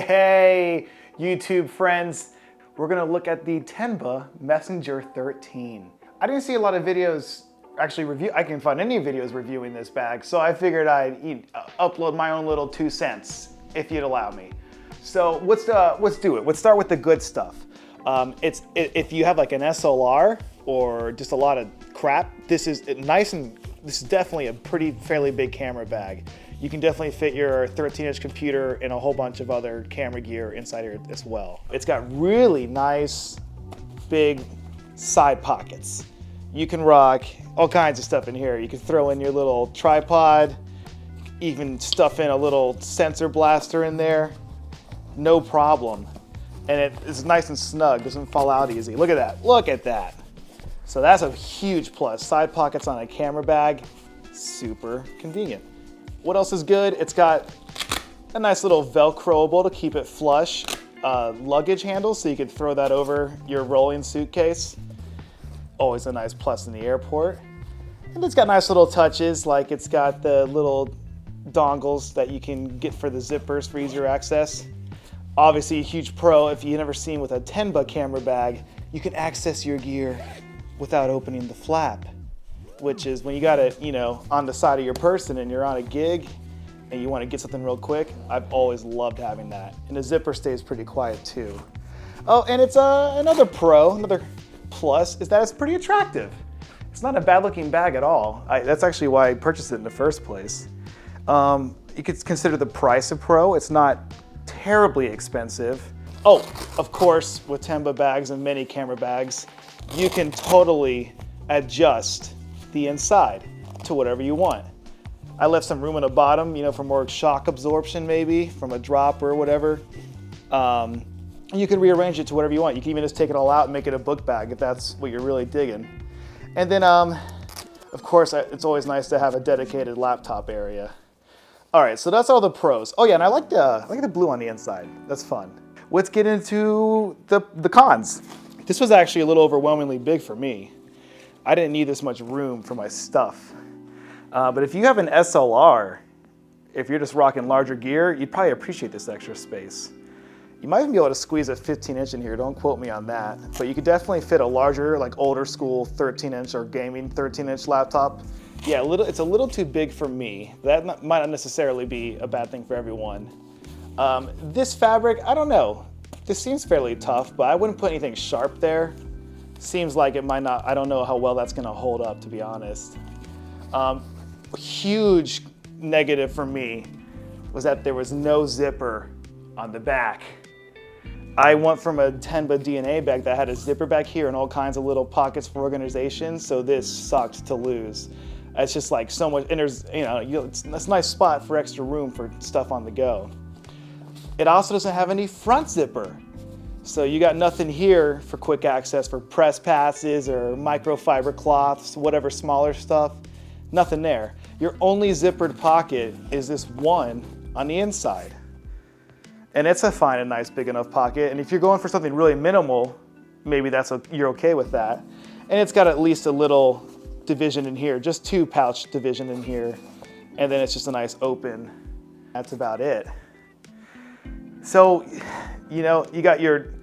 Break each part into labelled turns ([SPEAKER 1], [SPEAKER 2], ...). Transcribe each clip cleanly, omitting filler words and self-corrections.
[SPEAKER 1] Hey, YouTube friends. We're gonna look at the Tenba Messenger 13. I didn't see a lot of videos actually I can find any videos reviewing this bag, so I figured I'd upload my own little 2 cents, if you'd allow me. So let's do it. Let's start with the good stuff. If you have like an SLR or just a lot of crap, this is nice, and this is definitely a fairly big camera bag. You can definitely fit your 13-inch computer and a whole bunch of other camera gear inside here as well. It's got really nice, big side pockets. You can rock all kinds of stuff in here. You can throw in your little tripod, even stuff in a little sensor blaster in there, no problem. And it is nice and snug, doesn't fall out easy. Look at that, look at that. So that's a huge plus. Side pockets on a camera bag, super convenient. What else is good? It's got a nice little Velcroable to keep it flush. Luggage handle, so you could throw that over your rolling suitcase. Always a nice plus in the airport. And it's got nice little touches, like it's got the little dongles that you can get for the zippers for easier access. Obviously a huge pro, if you've never seen with a Tenba camera bag, you can access your gear without opening the flap, which is when you got it, on the side of your person and you're on a gig and you want to get something real quick. I've always loved having that. And the zipper stays pretty quiet too. Oh, and it's another plus is that it's pretty attractive. It's not a bad looking bag at all. That's actually why I purchased it in the first place. You could consider the price a pro. It's not terribly expensive. Oh, of course, with Tenba bags and many camera bags, you can totally adjust the inside to whatever you want. I left some room on the bottom, for more shock absorption maybe, from a drop or whatever. You can rearrange it to whatever you want. You can even just take it all out and make it a book bag if that's what you're really digging. And then, of course, it's always nice to have a dedicated laptop area. All right, so that's all the pros. Oh yeah, and I like the blue on the inside. That's fun. Let's get into the cons. This was actually a little overwhelmingly big for me. I didn't need this much room for my stuff. But if you have an SLR, if you're just rocking larger gear, you'd probably appreciate this extra space. You might even be able to squeeze a 15-inch in here, don't quote me on that. But you could definitely fit a larger, like older school 13-inch or gaming 13-inch laptop. Yeah, it's a little too big for me. That might not necessarily be a bad thing for everyone. This fabric, I don't know. This seems fairly tough, but I wouldn't put anything sharp there. Seems like it might not, I don't know how well that's gonna hold up, to be honest. Huge negative for me was that there was no zipper on the back. I went from a Tenba DNA bag that had a zipper back here and all kinds of little pockets for organization, so this sucked to lose. It's just like so much, and there's, it's a nice spot for extra room for stuff on the go. It also doesn't have any front zipper. So you got nothing here for quick access for press passes or microfiber cloths, whatever smaller stuff, nothing there. Your only zippered pocket is this one on the inside. And it's a fine and nice big enough pocket. And if you're going for something really minimal, maybe you're okay with that. And it's got at least a little division in here, just 2 pouch division in here. And then it's just a nice open. That's about it. So, you got your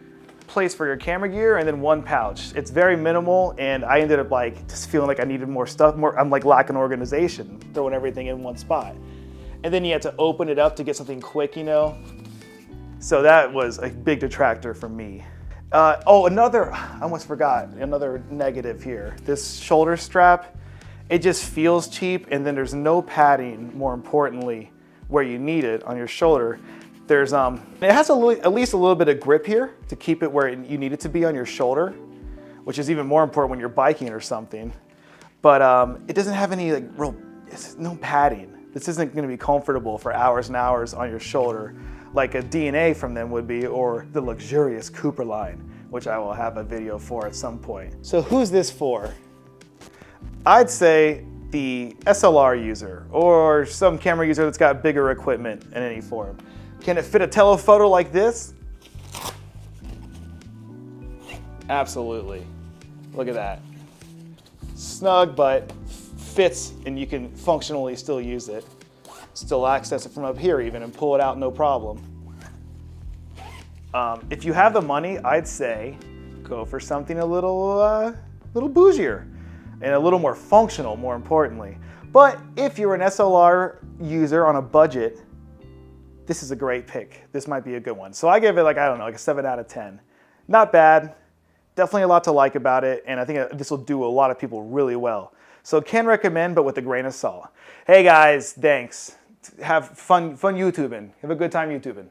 [SPEAKER 1] place for your camera gear and then 1 pouch. It's very minimal, and I ended up just feeling like I needed more stuff. I'm lacking organization, throwing everything in one spot. And then you had to open it up to get something quick, So that was a big detractor for me. I almost forgot, another negative here. This shoulder strap, it just feels cheap, and then there's no padding, more importantly, where you need it on your shoulder. It has at least a little bit of grip here to keep it where you need it to be on your shoulder, which is even more important when you're biking or something. But it doesn't have any no padding. This isn't gonna be comfortable for hours and hours on your shoulder like a DNA from them would be, or the luxurious Cooper line, which I will have a video for at some point. So who's this for? I'd say the SLR user or some camera user that's got bigger equipment in any form. Can it fit a telephoto like this? Absolutely. Look at that. Snug, but fits, and you can functionally still use it. Still access it from up here even and pull it out no problem. If you have the money, I'd say go for something a little bougier and a little more functional, more importantly. But if you're an SLR user on a budget, this is a great pick. This might be a good one. So I give it like, I don't know, like a 7 out of 10. Not bad. Definitely a lot to like about it, and I think this will do a lot of people really well. So can recommend, but with a grain of salt. Hey guys, thanks. Have fun YouTubing. Have a good time YouTubing.